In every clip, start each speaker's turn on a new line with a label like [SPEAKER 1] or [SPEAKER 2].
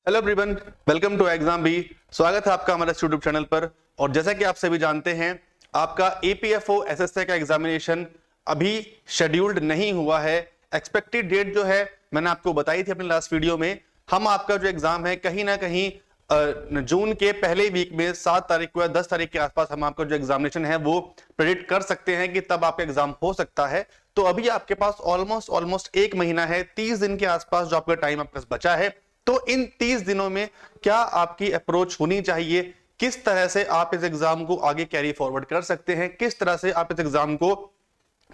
[SPEAKER 1] Hello everyone, welcome to exam B. स्वागत है आपका हमारे यूट्यूब चैनल पर। और जैसा कि आप सभी जानते हैं, आपका ईपीएफओ एसएससी का एग्जामिनेशन अभी शेड्यूल्ड नहीं हुआ है। एक्सपेक्टेड डेट जो है मैंने आपको बताई थी अपने लास्ट वीडियो में। हम आपका जो एग्जाम है कहीं ना कहीं जून के पहले वीक में 7 तारीख को या 10 तारीख के आसपास हम आपका जो एग्जामिनेशन है वो प्रेडिक्ट कर सकते हैं कि तब आपका एग्जाम हो सकता है। तो अभी आपके पास ऑलमोस्ट 1 महीना है, 30 दिन के आसपास जो आपका टाइम आपके पास बचा है। तो इन 30 दिनों में क्या आपकी अप्रोच होनी चाहिए, किस तरह से आप इस एग्जाम को आगे कैरी फॉरवर्ड कर सकते हैं, किस तरह से आप इस एग्जाम को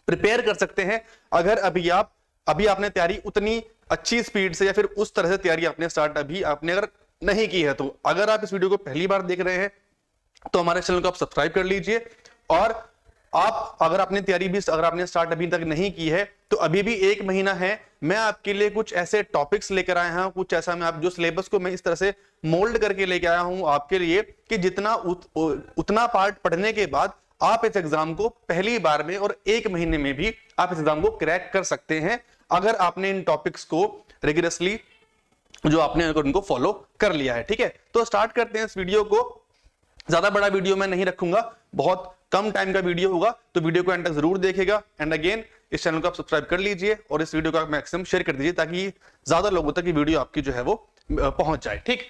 [SPEAKER 1] प्रिपेयर कर सकते हैं। अगर अभी आपने तैयारी उतनी अच्छी स्पीड से या फिर उस तरह से तैयारी आपने स्टार्ट अभी आपने अगर नहीं की है, तो अगर आप इस वीडियो को पहली बार देख रहे हैं तो हमारे चैनल को आप सब्सक्राइब कर लीजिए। और आप अगर आपने स्टार्ट अभी तक नहीं की है तो अभी भी 1 महीना है। मैं आपके लिए कुछ ऐसे टॉपिक्स लेकर आया हूं, कुछ ऐसा मैं आप जो सिलेबस को मैं इस तरह से मोल्ड करके लेके आया हूं आपके लिए कि जितना उतना पार्ट पढ़ने के बाद आप इस एग्जाम को पहली बार में और 1 महीने में भी आप इस एग्जाम को क्रैक कर सकते हैं, अगर आपने इन टॉपिक्स को रिगरसली जो आपने उनको फॉलो कर लिया है। ठीक है, तो स्टार्ट करते हैं इस वीडियो को। ज्यादा बड़ा वीडियो मैं नहीं रखूंगा, बहुत कम टाइम का वीडियो होगा, तो वीडियो को एंड तक जरूर देखिएगा। एंड अगेन इस चैनल को आप सब्सक्राइब कर लीजिए और इस वीडियो को आप मैक्सिमम शेयर कर दीजिए ताकि ज्यादा लोगों तक ये वीडियो आपकी जो है वो पहुंच जाए। ठीक,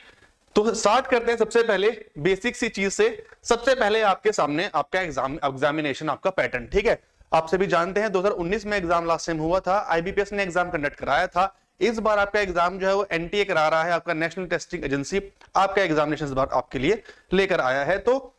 [SPEAKER 1] तो स्टार्ट करते हैं सबसे पहले बेसिक सी चीज से। सबसे पहले आपके सामने आपका एग्जामिनेशन आपका पैटर्न। ठीक है, आप सभी जानते हैं 2019 में एग्जाम लास्ट टाइम हुआ था, आईबीपीएस ने एग्जाम कंडक्ट कराया था। इस बार आपका एग्जाम जो है वो एनटीए करा रहा है, आपका नेशनल टेस्टिंग एजेंसी आपका एग्जामिनेशन इस बार आपके लिए लेकर आया है। तो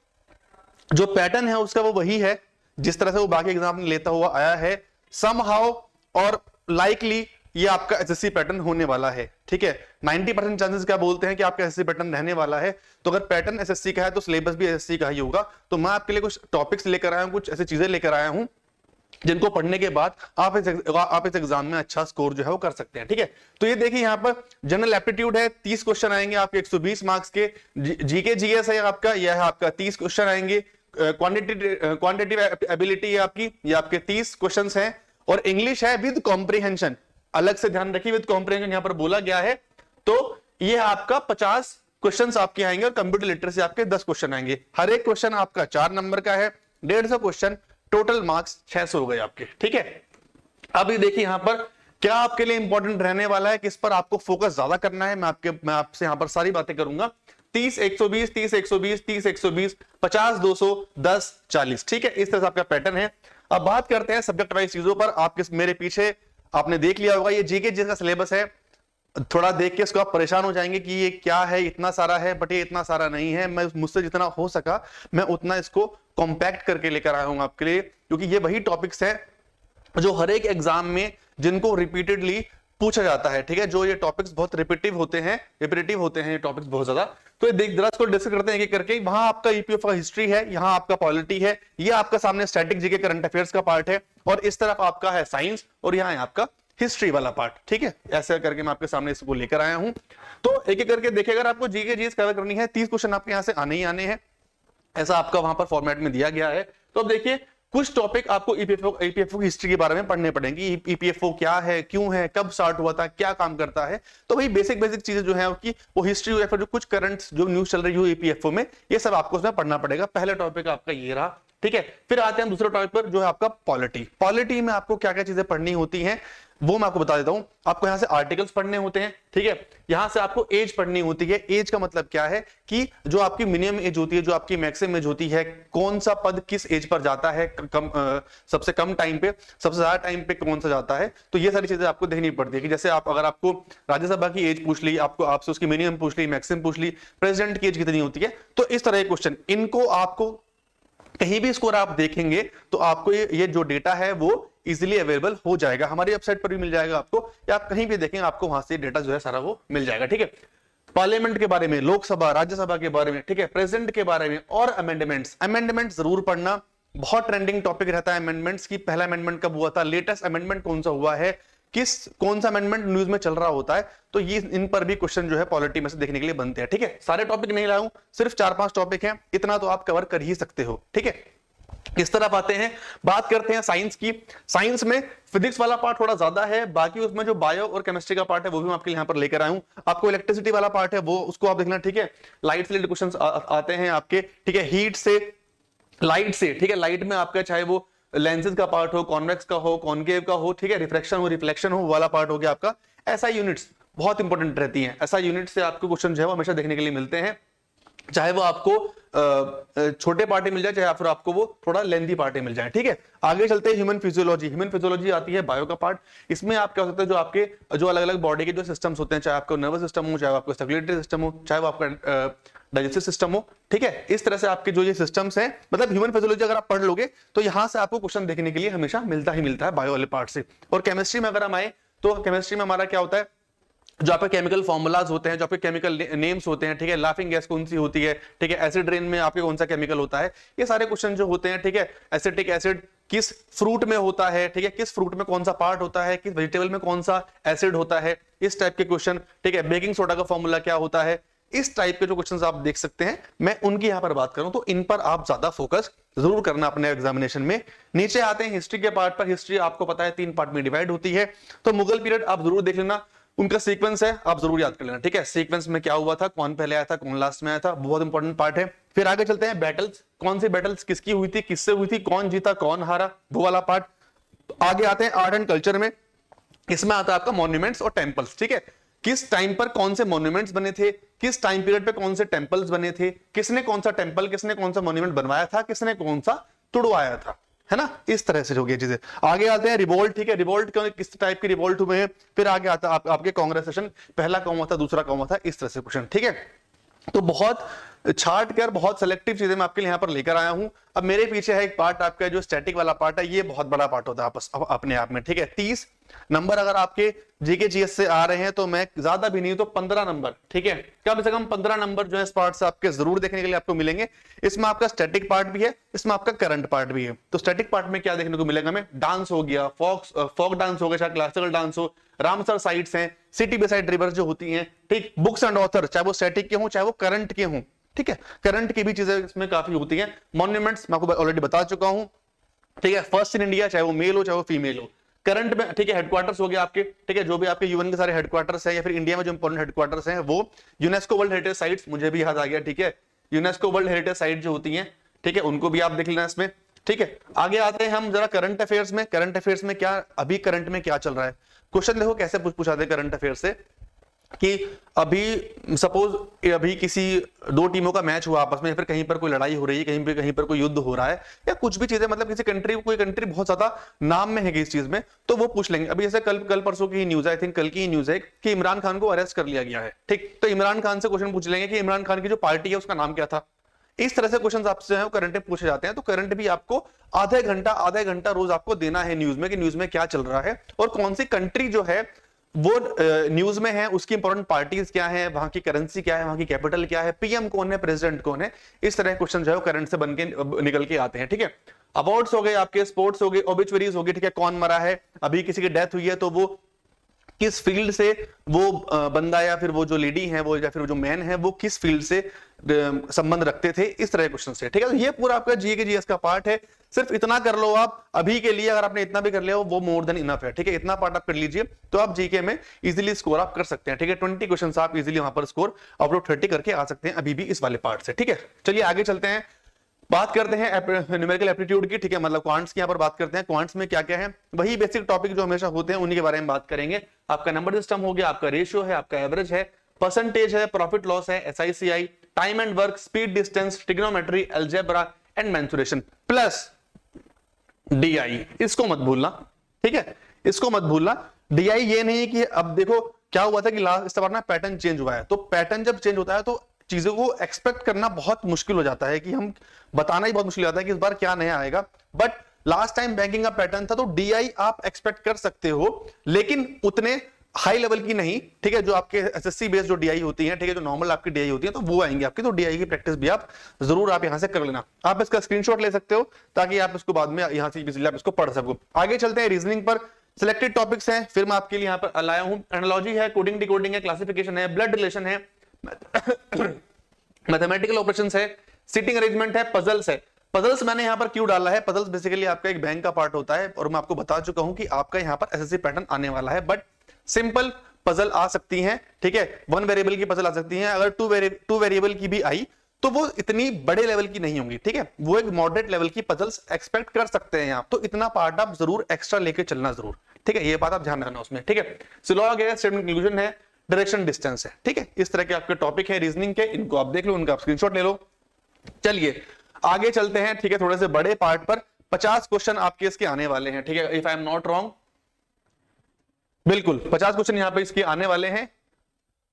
[SPEAKER 1] जो पैटर्न है उसका वो वही है जिस तरह से वो बाकी एग्जाम लेता हुआ आया है। समहाउ और लाइकली ये आपका एसएससी पैटर्न होने वाला है। ठीक है, 90% चांसेस क्या बोलते हैं कि आपका एसएससी पैटर्न रहने वाला है। तो अगर पैटर्न एसएससी का है तो सिलेबस भी एसएससी का ही होगा। तो मैं आपके लिए कुछ टॉपिक्स लेकर आया हूं, कुछ ऐसी चीजें लेकर आया हूं जिनको पढ़ने के बाद आप इस एग्जाम में अच्छा स्कोर जो है वो कर सकते हैं। ठीक है, तो ये देखिए यहाँ पर जनरल एप्टीट्यूड है, 30 क्वेश्चन आएंगे आपके 120 मार्क्स के। जीके जीएस है आपका, यह है आपका 30 क्वेश्चन आएंगे। क्वांटिटेटिव एबिलिटी है आपकी, ये आपके 30 क्वेश्चंस हैं। और इंग्लिश है विद कॉम्प्रिहेंशन, अलग से ध्यान रखिए विद कॉम्प्रिहेंशन यहां पर बोला गया है। तो ये आपका 50 क्वेश्चंस आपके आएंगे और कंप्यूटर लिटरेसी आपके 10 क्वेश्चन आएंगे। हर एक क्वेश्चन आपका 4 नंबर का है, 150 क्वेश्चन, टोटल मार्क्स 600 हो गए आपके। ठीक है, अब ये देखिए यहां पर क्या आपके लिए इंपॉर्टेंट रहने वाला है, किस पर आपको फोकस ज्यादा करना है। मैं आपसे यहां पर सारी बातें करूंगा। 30 120 30 120 30 120 50 200 10 40। ठीक है, इस तरह से आपका पैटर्न है। अब बात करते हैं सब्जेक्ट वाइज चीजों पर। आप मेरे पीछे आपने देख लिया होगा ये जीके जिसका सिलेबस है। थोड़ा देख के इसको आप परेशान हो जाएंगे कि ये क्या है, इतना सारा है, बट ये इतना सारा नहीं है। मैं मुझसे जितना हो सका मैं उतना इसको कॉम्पैक्ट करके लेकर आया हूं आपके लिए, क्योंकि ये वही टॉपिक्स है जो हर एक एग्जाम में जिनको रिपीटेडली पूछा जाता है। ठीक है, जो ये टॉपिक्स बहुत रिपीटिव होते हैं ये टॉपिक्स बहुत ज्यादा। तो ये जरा इसको डिस्कस करते हैं एक करके। वहां आपका ईपीएफ का हिस्ट्री है, यहाँ आपका पॉलिटी है, ये आपका सामने स्टैटिक जीके करंट अफेयर्स का पार्ट है, और इस तरफ आपका है साइंस और यहाँ है आपका हिस्ट्री वाला पार्ट। ठीक है, ऐसे करके मैं आपके सामने इसको लेकर आया हूं। तो एक एक करके देखिए, अगर आपको जीके जीएस कवर करनी है 30 क्वेश्चन आपके यहां से आने ही आने हैं, ऐसा आपका वहां पर फॉर्मेट में दिया गया है। तो अब देखिए कुछ टॉपिक आपको ईपीएफओ की हिस्ट्री के बारे में पढ़ने पड़ेंगे। ईपीएफओ क्या है, क्यों है, कब स्टार्ट हुआ था, क्या काम करता है। तो भाई बेसिक चीजें जो है उसकी वो हिस्ट्री या फिर जो कुछ करंट जो न्यूज चल रही हो ईपीएफओ में, ये सब आपको उसमें पढ़ना पड़ेगा। पहला टॉपिक आपका ये रहा। ठीक है, फिर आते हैं दूसरे टॉपिक पर जो है आपका पॉलिटी। पॉलिटी में आपको क्या क्या चीजें पढ़नी होती हैं वो मैं आपको बता देता हूं। आपको यहां से आर्टिकल्स पढ़ने होते हैं। ठीक है, यहां से आपको एज पढ़नी होती है। एज का मतलब क्या है कि जो आपकी मिनिमम एज होती है, जो आपकी मैक्सिमम एज होती है, कौन सा पद किस एज पर जाता है, सबसे कम टाइम पे, सबसे ज्यादा टाइम पे कौन सा जाता है। तो ये सारी चीजें आपको देखनी पड़ती है कि जैसे अगर आपको राज्यसभा की एज पूछ ली, आपसे उसकी मिनिमम पूछ ली, मैक्सिमम पूछ ली, प्रेसिडेंट की एज कितनी होती है, तो इस तरह के क्वेश्चन इनको आपको कहीं भी स्कोर आप देखेंगे तो आपको ये जो डेटा है वो इजीली अवेलेबल हो जाएगा। हमारी वेबसाइट पर भी मिल जाएगा आपको, या आप कहीं भी देखेंगे आपको वहां से डेटा जो है सारा वो मिल जाएगा। ठीक है, पार्लियामेंट के बारे में, लोकसभा राज्यसभा के बारे में, ठीक है, प्रेसिडेंट के बारे में, और अमेंडमेंट्स जरूर पढ़ना। बहुत ट्रेंडिंग टॉपिक रहता है अमेंडमेंट्स की। पहला अमेंडमेंट कब हुआ था, लेटेस्ट अमेंडमेंट कौन सा हुआ है, कौन सा अमेंडमेंट न्यूज में चल रहा होता है। तो ये इन पर भी क्वेश्चन जो है पॉलिटी में से देखने के लिए बनते हैं। ठीक है, सारे टॉपिक नहीं लाऊं, सिर्फ 4-5 टॉपिक हैं, इतना तो आप कवर कर ही सकते हो। ठीक है, किस तरफ आते हैं, बात करते हैं साइंस की। साइंस में फिजिक्स वाला पार्ट थोड़ा ज्यादा है, बाकी उसमें जो बायो और केमिस्ट्री का पार्ट है वो भी मैं आपके यहाँ पर लेकर आया हूं। आपको इलेक्ट्रिसिटी वाला पार्ट है वो उसको आप देखना, ठीक है। लाइट से रिलेटेड क्वेश्चंस आते हैं आपके, ठीक है। हीट से, लाइट से, ठीक है। लाइट में आपका चाहे वो लेंसेज का पार्ट हो, कॉन्वेक्स का हो, कॉनकेव का हो, ठीक है, रिफ्रैक्शन हो, रिफ्लेक्शन हो, वाला पार्ट हो गया आपका। ऐसा यूनिट्स बहुत इंपॉर्टेंट रहती हैं। ऐसा यूनिट से आपको क्वेश्चन जो है वो हमेशा देखने के लिए मिलते हैं, चाहे वो आपको छोटे पार्टे मिल जाए, चाहे फिर आपको वो थोड़ा लेंथी पार्टे मिल जाए, ठीक है। आगे चलते हैं ह्यूमन फिजियोलॉजी। ह्यूमन फिजियोलॉजी आती है बायो का पार्ट। इसमें आप क्या हो सकता है, जो आपके जो अलग अलग बॉडी के जो सिस्टम्स होते हैं, चाहे आपको नर्वस सिस्टम हो, चाहे आपको सर्कुलेटरी सिस्टम हो, चाहे वो आपका डाइजेस्टिव सिस्टम हो, ठीक है। इस तरह से आपके जो ये सिस्टम्स हैं, मतलब ह्यूमन फिजियोलॉजी अगर आप पढ़ लोगे तो यहां से आपको क्वेश्चन देखने के लिए हमेशा मिलता ही मिलता है बायो वाले पार्ट से। और केमिस्ट्री में अगर हम आए तो केमिस्ट्री में हमारा क्या होता है, जो आपके केमिकल फॉर्मूलाज होते हैं, जो आपके केमिकल नेम्स होते हैं, ठीक है। लाफिंग गैस कौन सी होती है, ठीक है। एसिड रेन में आपके कौन सा केमिकल होता है, ये सारे क्वेश्चन जो होते हैं, ठीक है। एसिटिक एसिड किस फ्रूट में होता है, ठीक है, किस फ्रूट में कौन सा पार्ट होता है, किस वेजिटेबल में कौन सा एसिड होता है, इस टाइप के क्वेश्चन, ठीक है। बेकिंग सोडा का फॉर्मूला क्या होता है, इस टाइप के जो क्वेश्चंस आप देख सकते हैं। मैं उनकी यहां पर बात करूं तो इन पर आप ज्यादा फोकस जरूर करना अपने एग्जामिनेशन में। नीचे आते हैं हिस्ट्री के पार्ट पर। हिस्ट्री आपको पता है 3 पार्ट में डिवाइड होती है, तो मुगल पीरियड आप जरूर देख लेना, उनका सीक्वेंस है आप जरूर याद कर लेना, ठीक है। सीक्वेंस में क्या हुआ था, कौन पहले आया था, कौन लास्ट में आया था, बहुत इंपॉर्टेंट पार्ट है। फिर आगे चलते हैं बैटल्स, कौन सी बैटल्स किसकी हुई थी, किससे हुई थी, कौन जीता कौन हारा, वो वाला पार्ट। आगे आते हैं आर्ट एंड कल्चर में। इसमें आता है आपका मॉन्यूमेंट्स और टेंपल्स, ठीक है। किस टाइम पर कौन से मॉन्यूमेंट्स बने थे, किस टाइम पीरियड पे कौन से टेंपल्स बने थे, किसने कौन सा टेंपल, किसने कौन सा मॉन्यूमेंट बनवाया था, किसने कौन सा तुड़वाया था, है ना। इस तरह से हो गई चीजें। आगे आते हैं रिवोल्ट, ठीक है। रिवोल्ट किस टाइप की रिवोल्ट हुए हैं। फिर आगे आता है आपके कांग्रेसेशन, पहला कौन हुआ था, दूसरा कौन हुआ था, इस तरह से क्वेश्चन, ठीक है। तो बहुत छाट कर बहुत सेलेक्टिव चीजें मैं आपके लिए यहां पर लेकर आया हूं। अब मेरे पीछे है एक पार्ट आपका जो स्टैटिक वाला पार्ट है, ये बहुत बड़ा पार्ट होता है अपने आप में, ठीक है। 30 नंबर अगर आपके जीके जीएस से आ रहे हैं तो मैं ज्यादा भी नहीं तो 15 नंबर, ठीक है, कम से कम 15 नंबर जो है इस पार्ट से आपके जरूर देखने के लिए आपको मिलेंगे। इसमें आपका स्टैटिक पार्ट भी है, इसमें आपका करंट पार्ट भी है। तो स्टैटिक पार्ट में क्या देखने को मिलेगा हमें, डांस हो गया, फोक डांस हो गया, चाहे क्लासिकल डांस हो, रामसर साइट्स हैं, सिटी बेसाइड रिवर जो होती हैं, ठीक, बुक्स एंड ऑथर, चाहे वो स्टैटिक के हों चाहे वो करंट के हों, ठीक है। करंट की भी चीजें इसमें काफी होती हैं। मॉन्यूमेंट्स मैं आपको ऑलरेडी बता चुका हूं, ठीक है। फर्स्ट इन इंडिया, चाहे वो मेल हो चाहे वो फीमेल हो। करंट में, ठीक है, हेडक्वार्टर्स हो गए आपके, ठीक है, जो भी आपके यूएन के सारे हेडक्वार्टर्स हैं या फिर इंडिया में जो इंपॉर्टेंट हेडक्वार्टर्स हैं वो यूनेस्को वर्ल्ड हेरिटेज साइट्स, मुझे भी याद आ गया, ठीक है। यूनेस्को वर्ल्ड हेरिटेज साइट जो होती हैं, ठीक है, उनको भी आप देख लेना इसमें, ठीक है। आगे आते हैं हम जरा करंट अफेयर्स में। करंट अफेयर्स में क्या अभी करंट में क्या चल रहा है, क्वेश्चन देखो कैसे पूछा था करंट अफेयर से, कि अभी सपोज अभी किसी 2 टीमों का मैच हुआ आपस में, या फिर कहीं पर कोई लड़ाई हो रही है, कहीं पर कोई युद्ध हो रहा है, या कुछ भी चीजें, मतलब किसी कंट्री, कोई कंट्री बहुत ज्यादा नाम में है इस चीज में, तो वो पूछ लेंगे। अभी जैसे कल परसों की न्यूज, आई थिंक कल की न्यूज है कि इमरान खान को अरेस्ट कर लिया गया है, ठीक। तो इमरान खान से क्वेश्चन पूछ लेंगे कि इमरान खान की जो पार्टी है उसका नाम क्या था। इस तरह से क्वेश्चन आपसे है करंट में पूछे जाते हैं। तो करंट भी आपको आधे घंटा रोज आपको देना है न्यूज में, कि न्यूज में क्या चल रहा है और कौन सी कंट्री जो है वो न्यूज में है, उसकी इंपॉर्टेंट पार्टीज क्या है, वहां की करेंसी क्या है, वहां की कैपिटल क्या है, पीएम कौन है, प्रेसिडेंट कौन है। इस तरह के क्वेश्चन जो है करंट से बन के निकल के आते हैं, ठीक है। अवार्ड्स हो गए आपके, स्पोर्ट्स हो गए, ओबिचुअरीज हो गई, ठीक है, कौन मरा है, अभी किसी की डेथ हुई है तो वो किस फील्ड से वो बंदा या फिर वो जो लेडी है वो या फिर वो जो मैन है वो किस फील्ड से संबंध रखते थे, इस तरह के क्वेश्चन से, ठीक है। तो ये पूरा आपका जीके जीएस का पार्ट है। सिर्फ इतना कर लो आप अभी के लिए, अगर आपने इतना भी कर लिया हो वो मोर देन इनफ है, ठीक है। इतना पार्ट आप कर लीजिए तो आप जीके में इजीली स्कोर आप कर सकते हैं, ठीक है। 20 क्वेश्चन आप इजीली वहां पर स्कोर अपलोड 30 करके आ सकते हैं अभी भी इस वाले पार्ट से, ठीक है। चलिए आगे चलते हैं, बात करते हैं न्यूमेरिकल एप्टीट्यूड की, ठीक है, मतलब क्वांट्स की यहाँ पर बात करते हैं। क्वांट्स में क्या क्या है, वही बेसिक टॉपिक जो हमेशा होते हैं उन्हीं के बारे में बात करेंगे। आपका नंबर सिस्टम हो गया, आपका रेशियो है, आपका एवरेज है, परसेंटेज है, प्रॉफिट लॉस है, SI CI, time and work, speed distance, trigonometry, algebra and mensuration, plus DI. इसको मत भूलना, ठीक है, इसको मत भूलना। डीआई ये नहीं कि अब देखो क्या हुआ था कि लास्ट इस बार ना पैटर्न चेंज हुआ है, तो पैटर्न जब चेंज होता है तो चीजों को एक्सपेक्ट करना बहुत मुश्किल हो जाता है, कि हम बताना ही बहुत मुश्किल हो जाता है कि इस बार क्या नया आएगा। बट लास्ट टाइम बैंकिंग का पैटर्न था तो डीआई आप एक्सपेक्ट कर सकते हो, लेकिन उतने हाई लेवल की नहीं, ठीक है। जो आपके एसएससी बेस्ड जो डीआई होती है, ठीक है, जो नॉर्मल आपकी डीआई होती है तो वो आएंगे आपकी। तो डीआई की प्रैक्टिस भी आप जरूर आप यहां से कर लेना। आप इसका स्क्रीनशॉट ले सकते हो ताकि आप इसको बाद में यहां से इजीली आप इसको पढ़ सको। आगे चलते हैं रीजनिंग पर। सिलेक्टेड टॉपिक्स हैं, फिर मैं आपके लिए यहां पर लाया हूं। एनालॉजी है, कोडिंग डिकोडिंग है, क्लासिफिकेशन है, ब्लड रिलेशन है, मैथमेटिकल ऑपरेशंस है, सीटिंग अरेंजमेंट है, पजल्स है। पजल्स मैंने यहाँ पर क्यों डाला है, पजल्स बेसिकली आपका एक बैंक का पार्ट होता है और मैं आपको बता चुका हूं कि आपका यहाँ पर एसएससी पैटर्न आने वाला है, बट सिंपल पजल आ सकती हैं, ठीक है, 1 वेरिएबल की पजल आ सकती है, अगर 2 वेरिएबल की भी आई तो वो इतनी बड़े लेवल की नहीं होंगी, ठीक है, वो एक मॉडरेट लेवल की पजल्स एक्सपेक्ट कर सकते हैं आप, तो इतना पार्ट आप जरूर एक्स्ट्रा लेके चलना जरूर, ठीक है, ये बात आप ध्यान रखना उसमें, ठीक है। सिलॉग है, स्टेटमेंट कंक्लूजन है, डायरेक्शन डिस्टेंस है, ठीक है, इस तरह के आपके टॉपिक है रीजनिंग के, इनको आप देख लो, उनका आप स्क्रीनशॉट ले लो। चलिए आगे चलते हैं, ठीक है, थोड़े से बड़े पार्ट पर 50 क्वेश्चन आपके इसके आने वाले हैं, ठीक है, if I am not wrong, बिल्कुल 50 क्वेश्चन यहाँ पे इसके आने वाले हैं।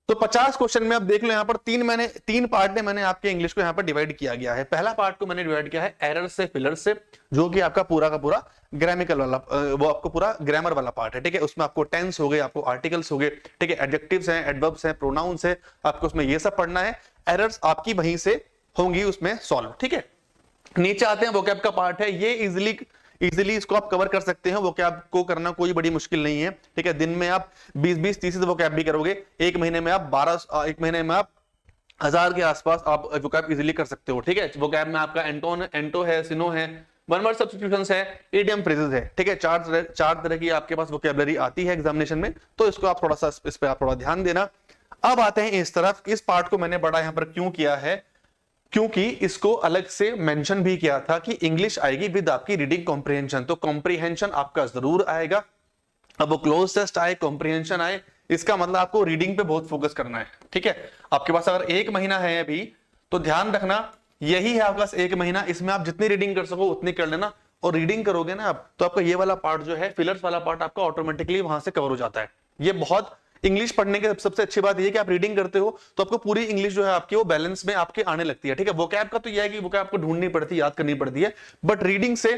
[SPEAKER 1] तो 50 क्वेश्चन में अब देख लो, यहाँ पर तीन पार्ट में मैंने आपके इंग्लिश को यहाँ पर डिवाइड किया गया है। पहला पार्ट को मैंने डिवाइड किया है एरर से, फिलर से, जो कि आपका पूरा का पूरा ग्रामेटिकल वाला, वो आपको पूरा ग्रामर वाला पार्ट है, ठीक है, उसमें आपको टेंस हो गए, आपको आर्टिकल्स हो गए, ठीक है, एडजेक्टिव्स हैं, एडवर्ब्स हैं, प्रोनाउंस है, आपको उसमें ये सब पढ़ना है। एरर्स आपकी वहीं से होंगी उसमें सॉल्व, ठीक है। नीचे आते हैं वोकैब का पार्ट है, ये इजीली इसको आप कवर कर सकते हैं, वोकैब को करना कोई बड़ी मुश्किल नहीं है, ठीक है, दिन में आप 20-20, 30 वोकैब भी करोगे, एक महीने में आप 1000 के आसपास आप वोकैब इजीली कर सकते हो, ठीक है। वोकैब में आपका एंटो है, सिनो है, वन वर्ड सब्स्टिट्यूशंस है, इडियम फ्रेजेस है, ठीक है, चार तरह की आपके पास वोकैबुलरी आती है एग्जामिनेशन में, तो इसको आप थोड़ा सा इस पे आप थोड़ा ध्यान देना। अब आते हैं इस तरफ, इस पार्ट को मैंने बड़ा यहां पर क्यों किया है, क्योंकि इसको अलग से मेंशन भी किया था कि इंग्लिश आएगी विद आपकी रीडिंग कॉम्प्रिहेंशन, तो कॉम्प्रिहेंशन आपका जरूर आएगा। अब वो क्लोज टेस्ट आए, कॉम्प्रिहेंशन आए, इसका मतलब आपको रीडिंग पे बहुत फोकस करना है, ठीक है। आपके पास अगर 1 महीना है अभी, तो ध्यान रखना यही है आपका 1 महीना, इसमें आप जितनी रीडिंग कर सको उतनी कर लेना, और रीडिंग करोगे ना आप, तो आपका ये वाला पार्ट जो है, फिलर्स वाला पार्ट आपका ऑटोमेटिकली वहां से कवर हो जाता है। ये बहुत इंग्लिश पढ़ने की सबसे अच्छी बात यह कि आप रीडिंग करते हो तो आपको पूरी इंग्लिश जो है आपकी वो बैलेंस में आपके आने लगती है, ठीक है। वोकैब का तो यह है कि वोकैब आपको ढूंढनी पड़ती है, याद करनी पड़ती है, बट रीडिंग से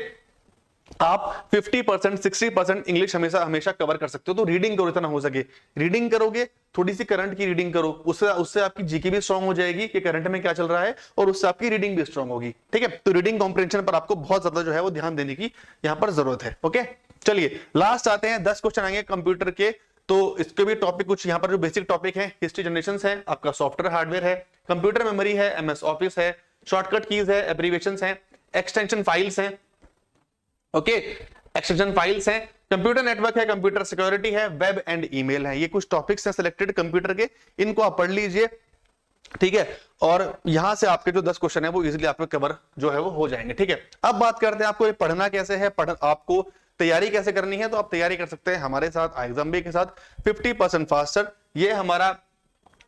[SPEAKER 1] आप 50%, 60% इंग्लिश हमेशा कवर कर सकते हो। तो रीडिंग करो, इतना हो सके रीडिंग करोगे, थोड़ी सी करंट की रीडिंग करो, उससे आपकी जीके भी स्ट्रांग हो जाएगी कि करंट में क्या चल रहा है, और उससे आपकी रीडिंग भी स्ट्रांग होगी, ठीक है। तो रीडिंग कॉम्प्रिहेंशन पर आपको बहुत ज्यादा जो है वो ध्यान देने की यहां पर जरूरत है, ओके। चलिए लास्ट आते हैं, 10 क्वेश्चन आएंगे कंप्यूटर के, तो इसके भी टॉपिक कुछ यहाँ पर जो बेसिक टॉपिक है, हिस्ट्री जनरेशंस है, आपका सॉफ्टवेयर हार्डवेयर है, कंप्यूटर मेमोरी है, एमएस ऑफिस है, शॉर्टकट कीज है, एब्रिविएशंस है, एक्सटेंशन फाइल्स हैं, ओके, एक्सटेंशन फाइल्स हैं, कंप्यूटर नेटवर्क है, कंप्यूटर सिक्योरिटी है, वेब एंड ईमेल है। ये कुछ टॉपिक्स हैं सिलेक्टेड कंप्यूटर के, इनको आप पढ़ लीजिए, ठीक है, और यहां से आपके जो 10 क्वेश्चन है वो इजीली आपको कवर जो है वो हो जाएंगे, ठीक है। अब बात करते हैं आपको ये पढ़ना कैसे है, आपको तैयारी कैसे करनी है। तो आप तैयारी कर सकते हैं हमारे साथ, एग्जाम के साथ 50% फास्टर। ये हमारा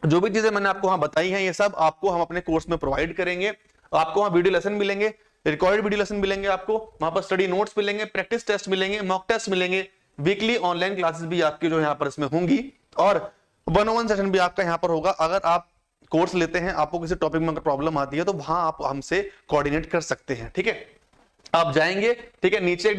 [SPEAKER 1] जो भी चीजें मैंने आपको वहां बताई हैं, ये सब आपको हम अपने कोर्स में प्रोवाइड करेंगे। आपको वहां वीडियो लेसन मिलेंगे, रिकॉर्डेड वीडियो लेसन मिलेंगे, आपको वहां पर स्टडी नोट्स मिलेंगे, प्रैक्टिस टेस्ट मिलेंगे, मॉक टेस्ट मिलेंगे, वीकली ऑनलाइन क्लासेस भी आपकी जो यहाँ पर इसमें होंगी, और 1-on-1 सेशन भी आपका यहाँ पर होगा। अगर आप कोर्स लेते हैं, आपको किसी टॉपिक में अगर प्रॉब्लम आती है, तो वहां आप हमसे कोऑर्डिनेट कर सकते हैं, ठीक है। आप जाएंगे, ठीक है, नीचे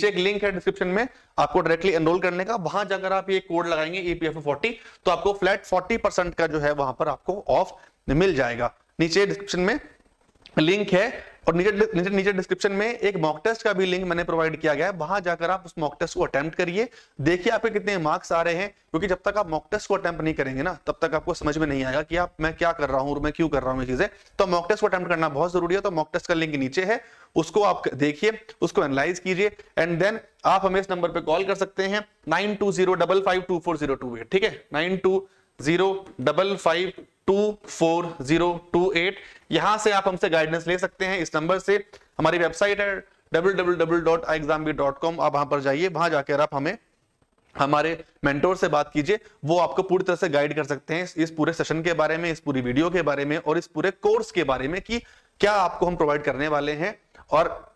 [SPEAKER 1] एक लिंक है डिस्क्रिप्शन में, आपको डायरेक्टली एनरोल करने का, वहां जाकर आप ये कोड लगाएंगे EPFO 40, तो आपको फ्लैट 40% का जो है वहां पर आपको ऑफ मिल जाएगा। नीचे डिस्क्रिप्शन में लिंक है, और नीचे डिस्क्रिप्शन में एक मॉक टेस्ट का भी लिंक मैंने प्रोवाइड किया गया है, वहां जाकर आप उस मॉक टेस्ट को अटेम्प्ट करिए, देखिए आपके कितने मार्क्स आ रहे हैं, क्योंकि जब तक आप मॉक टेस्ट को अटेम्प्ट नहीं करेंगे ना, तब तक आपको समझ में नहीं आएगा कि मैं क्या कर रहा हूं और मैं क्यों कर रहा हूं ये चीजें। तो मॉक टेस्ट को अटेम्प्ट करना बहुत जरूरी है। तो मॉक टेस्ट का लिंक नीचे है, उसको आप देखिए, उसको एनालाइज कीजिए, एंड देन आप हमें इस नंबर पर कॉल कर सकते हैं 9205524028, ठीक है, 9205524028। यहां से आप हमसे गाइडेंस ले सकते हैं इस नंबर से। हमारी वेबसाइट है www.iexambee.com, आप वहां पर जाइए, वहां जाकर आप हमारे मेंटोर से बात कीजिए, वो आपको पूरी तरह से गाइड कर सकते हैं इस पूरे सेशन के बारे में, इस पूरी वीडियो के बारे में, और इस पूरे कोर्स के बारे में कि क्या आपको हम प्रोवाइड करने वाले हैं। और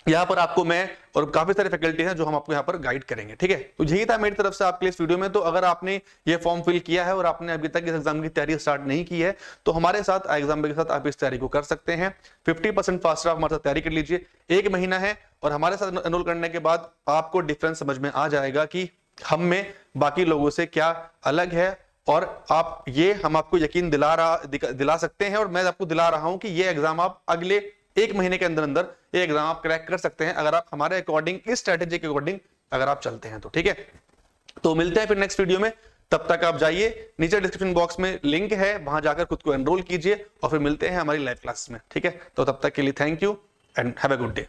[SPEAKER 1] यहाँ पर आपको मैं और काफी सारे फैकल्टी हैं जो हम आपको यहाँ पर गाइड करेंगे, ठीक है। तो यही था मेरी तरफ से आपके लिए इस वीडियो में। तो अगर आपने ये फॉर्म फिल किया है और आपने अभी तक इस एग्जाम की तैयारी स्टार्ट नहीं की है, तो हमारे साथ एग्जाम के साथ आप इस तैयारी को कर सकते हैं। 50% फास्ट आप हमारे साथ तैयारी कर लीजिए, 1 महीना है, और हमारे साथ एनरोल करने के बाद आपको डिफरेंस समझ में आ जाएगा कि हम में बाकी लोगों से क्या अलग है, और हम आपको यकीन दिला सकते हैं, और मैं आपको दिला रहा हूं कि ये एग्जाम आप अगले 1 महीने के अंदर ये एग्जाम आप क्रैक कर सकते हैं, अगर आप हमारे अकॉर्डिंग, इस स्ट्रेटेजी के अकॉर्डिंग अगर आप चलते हैं तो, ठीक है। तो मिलते हैं फिर नेक्स्ट वीडियो में, तब तक आप जाइए, नीचे डिस्क्रिप्शन बॉक्स में लिंक है, वहां जाकर खुद को एनरोल कीजिए, और फिर मिलते हैं हमारी लाइव क्लास में, ठीक है। तो तब तक के लिए thank you and have a good day.